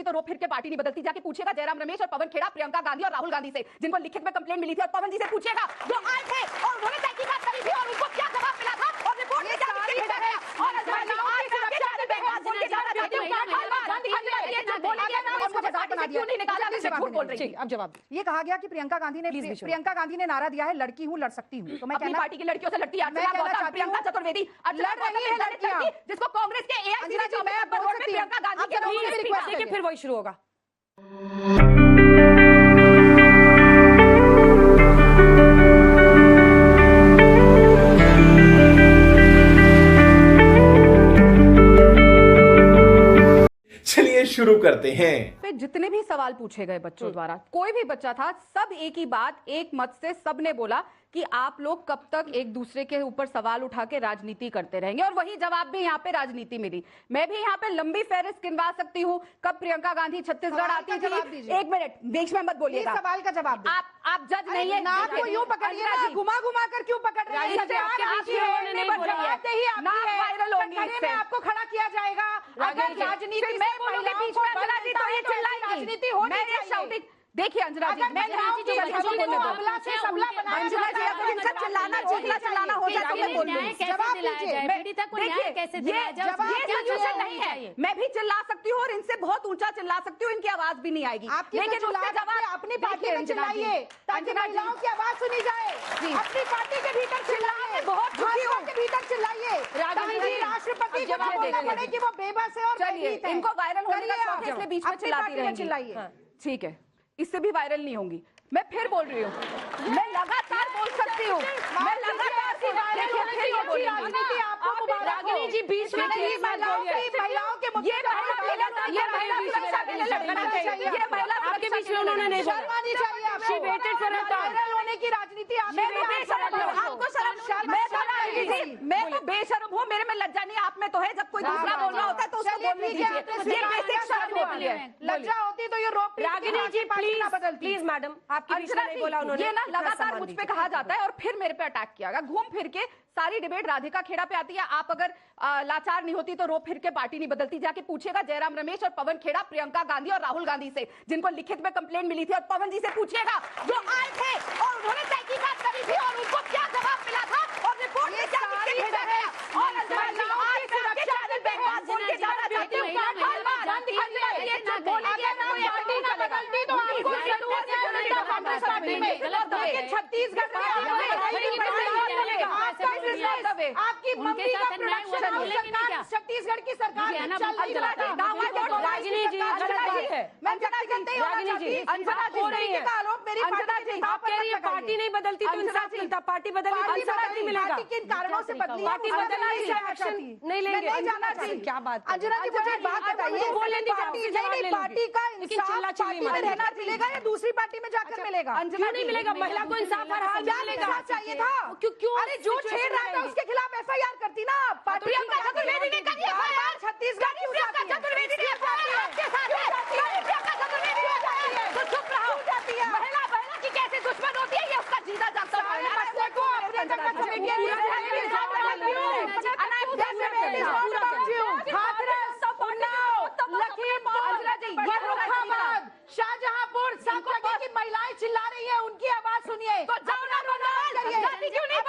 तो रो फिर के पार्टी नहीं बदलती। जाके पूछेगा जयराम रमेश और पवन खेड़ा, प्रियंका गांधी और राहुल गांधी से, जिनको लिखित में कंप्लेंट मिली थी, और पवन जी से पूछेगा जो आए थे और उन्होंने तहकीकात करी थी और उनको क्या जवाब मिला था और रिपोर्ट में क्या लिखा है। और अब जवाब ये कहा गया कि प्रियंका गांधी ने नारा दिया है लड़की हूं लड़ सकती हूं, तो मैं अपनी पार्टी की लड़कियों से लड़ती है प्रियंका चतुर्वेदी, लड़ रही है लड़कियां, जिसको कांग्रेस के एआईसीसी में प्रियंका गांधी के लोगों ने रिक्वेस्ट देखिए फिर वही शुरू होगा। चलिए शुरू करते हैं। जितने भी सवाल पूछे गए बच्चों द्वारा, कोई भी बच्चा था, सब एक ही बात, एक मत से सबने बोला कि आप लोग कब तक एक दूसरे के ऊपर सवाल उठा के राजनीति करते रहेंगे, और वही जवाब भी यहाँ पे राजनीति मिली। मैं भी यहाँ पे लंबी फहरिस्त गिनवा सकती हूँ कब प्रियंका गांधी छत्तीसगढ़ आती थी। एक मिनट बीच में मत बोलिएगा, सवाल का जवाब आप जज नहीं है, नाक को यूं पकड़िए, घुमा घुमा कर क्यों पकड़ रहे हैं? वायरल होंगी, आपको खड़ा किया जाएगा। अगर राजनीति में राजनीति होनी, देखिए अंजना जी, मैं चिल्लाना हो जाए तो मैं नहीं है, मैं भी चिल्ला सकती हूँ और इनसे बहुत ऊंचा चिल्ला सकती हूँ, इनकी आवाज भी नहीं आएगी। लेकिन उसका जवाब अपनी पार्टी में चिल्लाइए ताकि महिलाओं की आवाज सुनी जाए। अपनी पार्टी के भीतर चिल्लाइए, बहुत के भीतर चिल्लाइए, राष्ट्रपति को बोलना पड़े कि वो बेबस है और इनको वायरल होने का शौक है, इसलिए बीच में चिल्लाती रहेंगी। ठीक है, इससे भी वायरल नहीं होंगी। मैं फिर बोल रही हूँ, मैं लगातार बोल सकती हूँ, मैं लगातार रागिनी जी बीच में महिलाओं के आपके बीच में उन्होंने नहीं बोला। वायरल होने की राजनीति मैं तो बेशर्म हूँ, मेरे में लज्जा नहीं, आप में तो है। जब कोई दूसरा बोल रहा होता है तो उसको बोलने दीजिए, ये बेसिक शर्म होती है। लज्जा होती तो ये रोक। रागिनी जी प्लीज मैडम, आपके बीच में नहीं बोला उन्होंने। ये ना लगातार मुझ पे कहा जाता है और फिर मेरे पे अटैक किया गया। घूम फिर के सारी डिबेट राधिका खेड़ा पे आती है। आप अगर लाचार नहीं होती तो रो फिर के पार्टी नहीं बदलती। जाके पूछेगा जयराम रमेश और पवन खेड़ा, प्रियंका गांधी और राहुल गांधी से, जिनको लिखित में कंप्लेंट मिली थी, और पवन जी से पूछेगा जो आए थे और उन्होंने तहकीकात करी थी और उनको क्या जवाब मिला था और रिपोर्ट में क्या लिखा है। और छत्तीसगढ़ छत्तीसगढ़ की सरकार पार्टी नहीं बदलती तो इंसाफ मिलता, पार्टी बदलती मिलेगा। किन कारणों से बदली? पार्टी बदलने से एक्शन नहीं लेंगे। क्या बात अंजना जी, मुझे बात बताइए, पार्टी का इंसाफ रहना मिलेगा या दूसरी पार्टी में जाकर मिलेगा? क्यों नहीं मिलेगा? महिला को इंसाफ हर हाल में मिलेगा चाहिए था। क्यों? अरे जो छेड़ रहा था उसके खिलाफ एफआईआर करती ना पार्टी। चतुर्वेदी ने करी एफआईआर, छत्तीसगढ़ की चतुर्वेदी ने एफआईआर आपके साथ है। तो चुप रहो। महिला की कैसे दुश्मन होती है, ये उसका जीता जागता शाहजहांपुर सांसद की महिलाएं चिल्ला रही है, उनकी आवाज सुनिए। तो जाओ ना बंगाल क्यों नहीं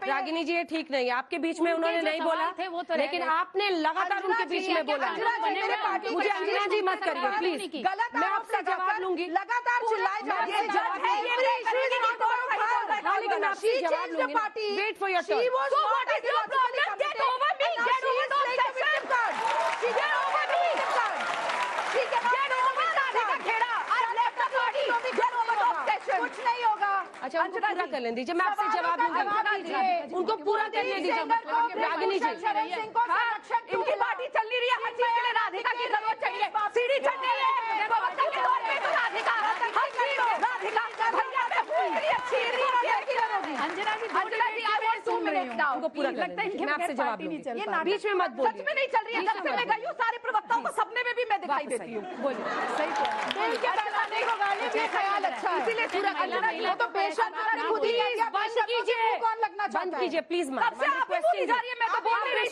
रागिनी जी, ये ठीक नहीं है, आपके बीच में उन्होंने नहीं बोला, लेकिन आपने लगातार उनके बीच में बोला। मुझे अंजना जी मत करिए प्लीज, मैं आपसे जवाब लूंगी। लगातार चिल्लाए जा रहे हैं, लेकिन आपसे जवाब लूंगी। Wait for your turn. कुछ नहीं होगा। अच्छा, उनको पूरा कर लें दीजिए, मैं आपसे जवाब लूंगी। उनको पूरा करने दीजिए। रागिनी जी, इनकी पार्टी चल नहीं रही है, हर चीज के लिए राधिका की जरूरत चाहिए। सीढ़ी चढ़ रही है अंजना जी, उनको पूरा लगता है। मैं आपसे जवाब लूंगी, बीच में मत बोलिए। सच में नहीं चल रही है, सारे प्रवक्ताओं को सपने में भी मैं दिखाई देती हूँ। बोलिए, सही दिल के पैमाने को गाली भी ख्याल अच्छा है। इसीलिए पूरा वो तो बेशक आपने खुद ही कह दिया, बंद कीजिए, कौन लगना चाहता बंद है? कीजिए प्लीज। सबसे आप ही बोली जा रही है, मैं तो बोल रही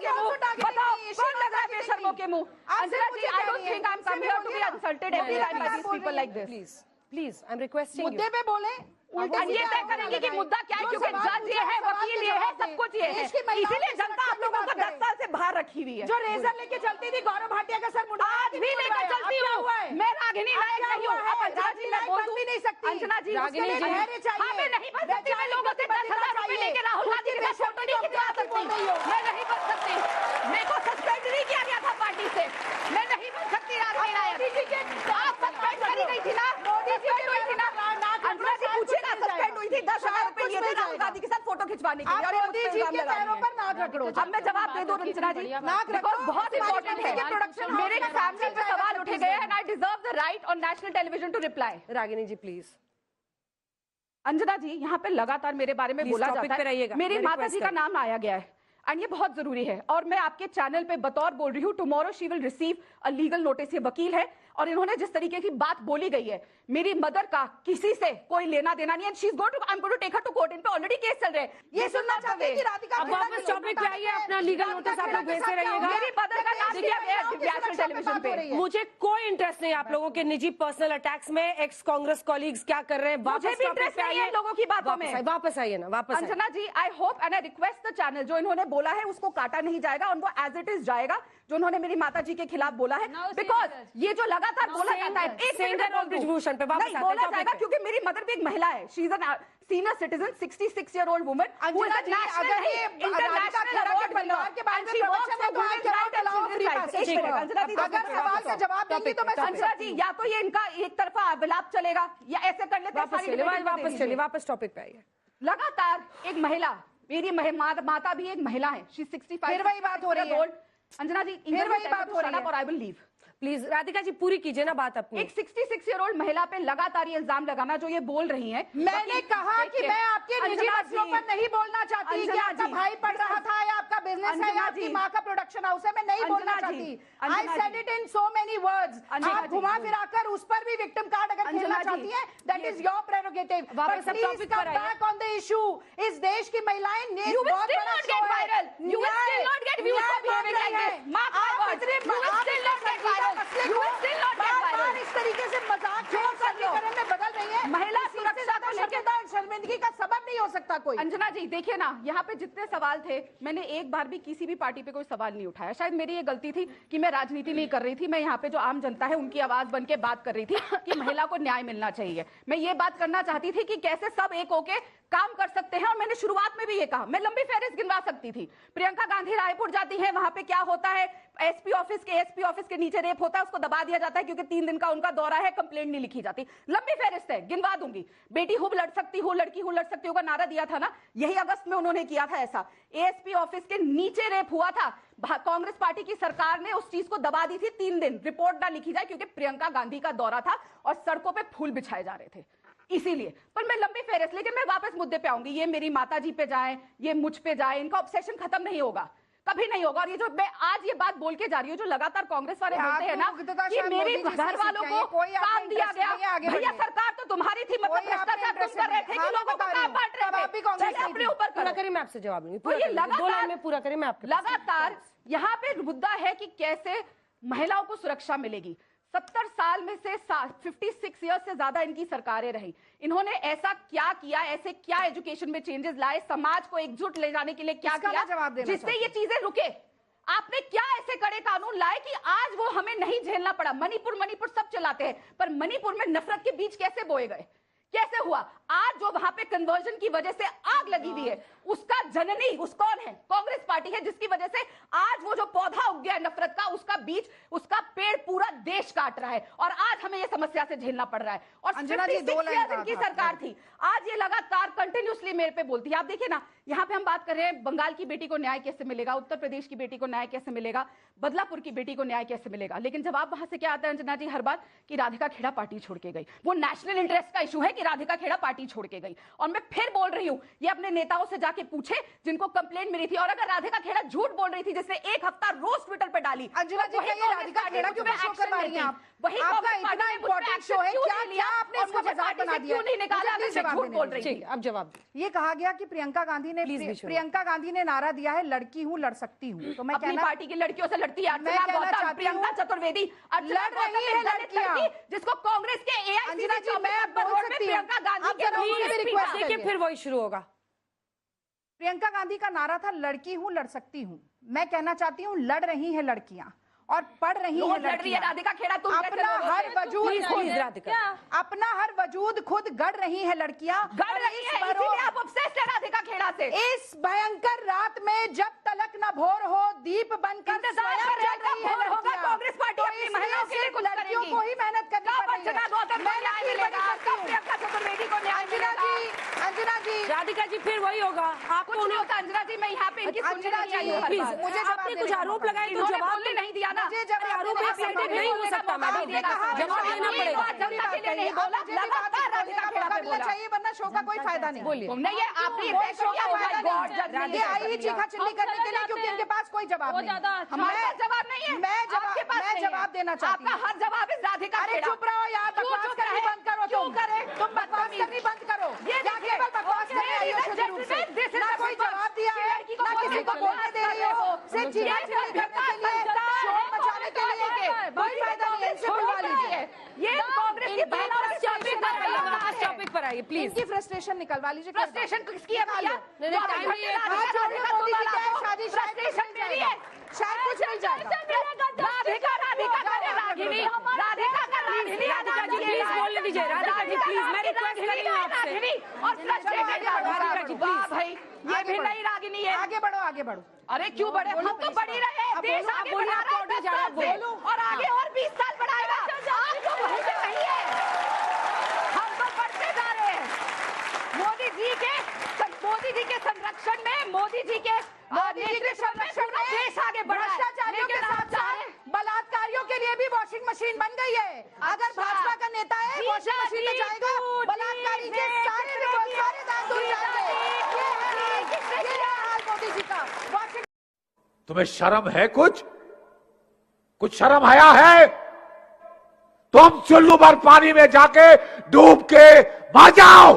हूँ। बताओ कौन लग रहा है बेशर्मों के मुंह? अंजना जी, I don't think I'm come here to be insulted every time by these people like this. Please I am requesting मुद्दे पे बोले, और ये तय करेंगे कि मुद्दा क्या है, क्योंकि जज ये है, वकील ये है, सब कुछ ये है। इसीलिए जनता आप लोगों को 10 साल से बाहर रखी हुई है। जो रेजर लेके चलती थी गौरव भाटिया का सर मुंडा, आज भी लेकर चलती हूँ मैं। रागिनी नायक नहीं हूँ। अब अंजना जी मैं बोल भी नहीं सकती। अंजना जी रागिनी जी, हाँ, मैं नहीं बन सकती। मैं लोगों से 10,000 रुपए लेके राहुल गांधी के साथ फोटो नहीं खिंचवा सकती। मैं नहीं बन सकती। मेरे को सस्पेंड नहीं किया गया था पार्टी से। मैं नहीं बन सकती रागिनी नायक। आप सस्पेंड करी गई थी ना, सस्पेंड हुई थी ना। अंजना जी पूछेगा, सस्पेंड हुई थी, 10,000 रुपए लिए थे राहुल गांधी के साथ फोटो खिंचवाने के लिए। और मोदी जी के पैरों पर नाक रगड़ो। अब मैं जवाब दे दूं रंजना जी, नाक रगड़ो, बहुत इंपॉर्टेंट है। प्रोडक्शन मेरे फैमिली पे सवाल उठे गए हैं, I deserve the right on national television to reply. Ragini ji please. Anjana ji, यहाँ पे लगातार मेरे बारे में बोला जाता है, मेरी माता जी का नाम आया गया है, एंड ये बहुत जरूरी है। और मैं आपके चैनल पे बतौर बोल रही हूँ, tomorrow she will receive a legal notice. ये वकील है और इन्होंने जिस तरीके की बात बोली गई है, मेरी मदर का किसी से कोई लेना देना नहीं है। She is going to, I am going to take her to court. इन पे ऑलरेडी केस चल रहे हैं। ये सुनना चाहते हैं कि राधिका अब वापस टॉपिक पे आइए, अपना लीगल नोटिस आप लोग भेजते रहिएगा। मेरी मदर का नाम दिया गया है नेशनल टेलीविजन पे। मुझे कोई इंटरेस्ट नहीं आप लोगों के निजी पर्सनल अटैक्स में। एक्स कांग्रेस कॉलीग्स क्या कर रहे हैं, मुझे भी इंटरेस्ट नहीं है लोगों की बातों में। वापस आइए ना, वापस। Anjana ji, I hope and I request the channel, जो इन्होंने बोला है उसको काटा नहीं जाएगा और वो एज इट इज जाएगा, जो उन्होंने मेरी माता जी के खिलाफ बोला है। बिकॉज ये जो लगातार बोला जाता है, एक मिनट में ब्रिजभूषण पे वापस नहीं बोला जाएगा, क्योंकि मेरी मदर भी एक महिला है। She is a senior citizen, 66-year-old woman, who is a national, international award winner, and she works for women's rights and children's rights. Anjana ji, अगर सवाल का जवाब देंगी तो मैं अंजना जी, या तो ये इनका एक तरफा विलाप चलेगा या ऐसे कर लेते हैं। वापस टॉपिक पे आइए। लगातार एक महिला, मेरी माता भी एक महिला है, शी 65। फिर वही बात हो रही है अंजना जी, फिर वही बात हो रही है। और I will leave. Please Radhika ji पूरी कीजिए ना बात अपनी। एक 66-year-old महिला पे लगातार ये इल्जाम लगाना जो ये बोल रही हैं। मैंने कहा कि मैं आपके निजी मसलों पर नहीं बोलना चाहती कि आपका भाई पढ़ रहा था या आपका बिजनेस है या आपकी माँ का प्रोडक्शन हाउस है, मैं नहीं बोलना चाहती। I said it in so many words. आप घुमा फिराकर उस पर भी विक्टिम कार्ड अगर खेलना चाहती है, दैट इज योर प्रेरोगेटिव। वापस टॉपिक पर आइए। Back on the issue. इस देश की महिलाएं You will still not get viral. You will still not get views for behaving like this. Mark my words. You will still not get viral. You will still not get viral. इस तरीके से मजाक क्यों सरलीकरण में बदल रही है? महिला सुरक्षा को लेकर शर्मिंदगी का सबब नहीं हो सकता कोई। अंजना जी देखिए ना, यहाँ पे जितने सवाल थे, मैंने एक बार भी किसी भी पार्टी पे कोई सवाल नहीं उठाया। शायद मेरी ये गलती थी कि मैं राजनीति नहीं कर रही थी, मैं यहाँ पे जो आम जनता है उनकी आवाज बन के बात कर रही थी कि महिला को न्याय मिलना चाहिए। मैं ये बात करना चाहती थी कि कैसे सब एक होके काम कर सकते हैं। और मैंने शुरुआत में भी ये कहा, मैं लंबी फहरिस्त गिनवा सकती थी। प्रियंका गांधी रायपुर जाती है, वहां पे क्या होता है, एसपी ऑफिस के नीचे रेप होता है, उसको दबा दिया जाता है क्योंकि 3 दिन का उनका दौरा है, कंप्लेंट नहीं लिखी जाती। लंबी फहरिस्त है, गिनवा दूंगी। बेटी हूं लड़ सकती हूं, लड़की हूं लड़ सकती हूं का नारा दिया था ना, यही अगस्त में उन्होंने किया था। ऐसा एएसपी ऑफिस के नीचे रेप हुआ था, कांग्रेस पार्टी की सरकार ने उस चीज को दबा दी थी। 3 दिन रिपोर्ट ना लिखी जाए क्योंकि प्रियंका गांधी का दौरा था और सड़कों पर फूल बिछाए जा रहे थे, इसीलिए। पर मैं लंबी फेरस, लेकिन मैं वापस मुद्दे पे आऊंगी। ये मेरी माता जी पे जाए, ये मुझ पे जाए, इनका ऑब्सेशन खत्म नहीं होगा, कभी नहीं होगा। और ये जो मैं आज ये बात बोल के जा रही हूँ, जो लगातार कांग्रेस वाले बोलते हैं ना कि मेरे घर वालों को काम दिया गया, भैया सरकार तो तुम्हारी थी, मतलब भ्रष्टाचार तुम कर रहे थे कि लोगों को काम बांट रहे थे। अपने ऊपर पूरा करिए, मैं आपसे जवाब दूंगी। तो ये 2 लाइन में पूरा करिए, मैं आपके लगातार यहाँ पे मुद्दा है कि कैसे महिलाओं को सुरक्षा मिलेगी। 70 साल में से 56 ईयर्स से ज्यादा इनकी सरकारें रही। इन्होंने ऐसा क्या किया, ऐसे क्या एजुकेशन में चेंजेस लाए, समाज को एकजुट ले जाने के लिए क्या किया जिससे ये चीजें रुके? आपने क्या ऐसे कड़े कानून लाए कि आज वो हमें नहीं झेलना पड़ा? मणिपुर सब चलाते हैं, पर मणिपुर में नफरत के बीज कैसे बोए गए, कैसे हुआ? आज जो वहां पे कन्वर्जन की वजह से आग लगी हुई है, उसका जननी उस कौन है? कांग्रेस पार्टी है, जिसकी वजह से आज वो जो पौधा उग गया है नफरत का, उसका बीज, उसका पेड़ पूरा देश काट रहा है और आज हमें ये समस्या से झेलना पड़ रहा है। और 56 इनकी सरकार थी, आज ये लगातार कंटिन्यूसली मेरे पे बोलती है। आप देखिए ना, यहाँ पे हम बात कर रहे हैं बंगाल की बेटी को न्याय कैसे मिलेगा, उत्तर प्रदेश की बेटी को न्याय कैसे मिलेगा, बदलापुर की बेटी को न्याय कैसे मिलेगा। लेकिन जवाब वहां से क्या आता है अंजना जी हर बार कि राधिका खेड़ा पार्टी छोड़ के गई। वो नेशनल इंटरेस्ट का इशू है कि राधिका खेड़ा पार्टी छोड़ के गई। और मैं फिर बोल रही हूं, ये अपने नेताओं से जाके पूछे जिनको कंप्लेंट मिली थी। और अगर राधिका खेड़ा झूठ बोल रही थी, जिसने एक हफ्ता रोज ट्विटर पर डाली, अंजना जी, ये राधिका खेड़ा क्यों शो करवा रही हैं आप? वही आपका इतना इंपॉर्टेंट शो है, क्या आपने इसको मजाक बना दिया? क्यों नहीं निकाला? झूठ बोल रही थी। अब जवाब ये कहा गया कि प्रियंका गांधी ने नारा दिया है लड़की हूं लड़ सकती हूं। तो मैं अपनी पार्टी की लड़कियों से लड़ती है प्रियंका चतुर्वेदी, लड़ रही है लड़कियां, जिसको कांग्रेस के अंजना मैं बोल सकती हूं, प्रियंका गांधी देखिए फिर वही शुरू होगा। प्रियंका गांधी का नारा था लड़की हूं लड़ सकती हूं। मैं कहना चाहती हूं लड़ रही है लड़कियां और पढ़ रही है लड़कियां। राधिका खेड़ा तुम अपना हर वजूद अपना हर वजूद खुद गढ़ रही है लड़कियां, गढ़ रही है, इसीलिए आप ऑब्सेस्ड है राधिका खेड़ा से। इस भयंकर रात में जब तलक न भोर हो दीप बनकर स्वयं जल रही है लड़कियां। कांग्रेस पार्टी अपनी महिलाओं के लिए कुछ लड़कियों को ही मेहनत करनी पड़ेगी। अंजना जी, राधिका जी फिर वही होगा। आपको कुछ नहीं होता अंजना जी, मैं यहाँ पे इनकी अंजना जी, मुझे आपने कुछ आरोप लगाए तो जवाब नहीं दिया ना। मुझे जवाब आरोप नहीं हो सकता मैडम, जवाब देना पड़ेगा। जनता के लिए नहीं बोला, लगातार राधिका खेड़ा पे बोला। चाहिए वरना शो का कोई फायदा नहीं। बोलिए। नहीं, ये आपने शो का ये आई ही चीखा चिल्ली करने के लिए क्योंकि इनके पास कोई जवाब नहीं। हमारे पास जवाब नहीं है। मैं जवाब देना चाहती हूँ। आपका हर जवाब इस राधिका अरे चुप रहो यार, बकवास करनी बंद करो। क्यों करे? तुम बकवास करनी बंद करो। ये केवल बकवास करने आई हो शुरू रूप से। ना कोई जवाब दिया है, ना किसी को बोलने दे रही हो। सिर्फ चीखा चिल्ली करने के लिए, शोर मचाने के लिए। कोई फायदा नहीं है, इनसे बुलवा लीजिए। ये कांग्रेस की टॉपिक पर आइए प्लीज। इनकी फ्रस्ट्रेशन निकलवा लीजिए। फ्रस्ट्रेशन किसकी है भैया? मोदी जी क्या है, शादी फ्रस्ट्रेशन मेरी है, शायद कुछ नहीं जाएगा। राधिका का रागिनी, राधिका का रागिनी, राधिका जी प्लीज बोलने दीजिए। राधिका जी प्लीज, मैं रिक्वेस्ट कर रही हूँ आपसे। और फ्रस्ट्रेटेड राधिका जी प्लीज। भाई ये भी नई रागिनी है। आगे बढ़ो, आगे बढ़ो। अरे क्यों बढ़े, हम तो बढ़ी रहे। देश आगे बढ़ा रहा है 10 साल से और आगे और 20 साल बढ़ाएगा। आप तो वहीं पे वही है, हम तो बढ़ते जा रहे हैं। मोदी जी के संरक्षण में, मोदी जी के संरक्षण में देश आगे बढ़ा है। भ्रष्टाचारियों के साथ साथ बलात्कारियों के लिए भी वॉशिंग मशीन बन गई है। अगर भाजपा का नेता है वॉशिंग मशीन में जाएगा, बलात्कारी के सारे दाग धुल जाएंगे। ये है हाल मोदी जी का। तुम्हें शर्म है? कुछ शर्म आया है? तुम चुल्लू भर पानी में जाके डूब के मर जाओ।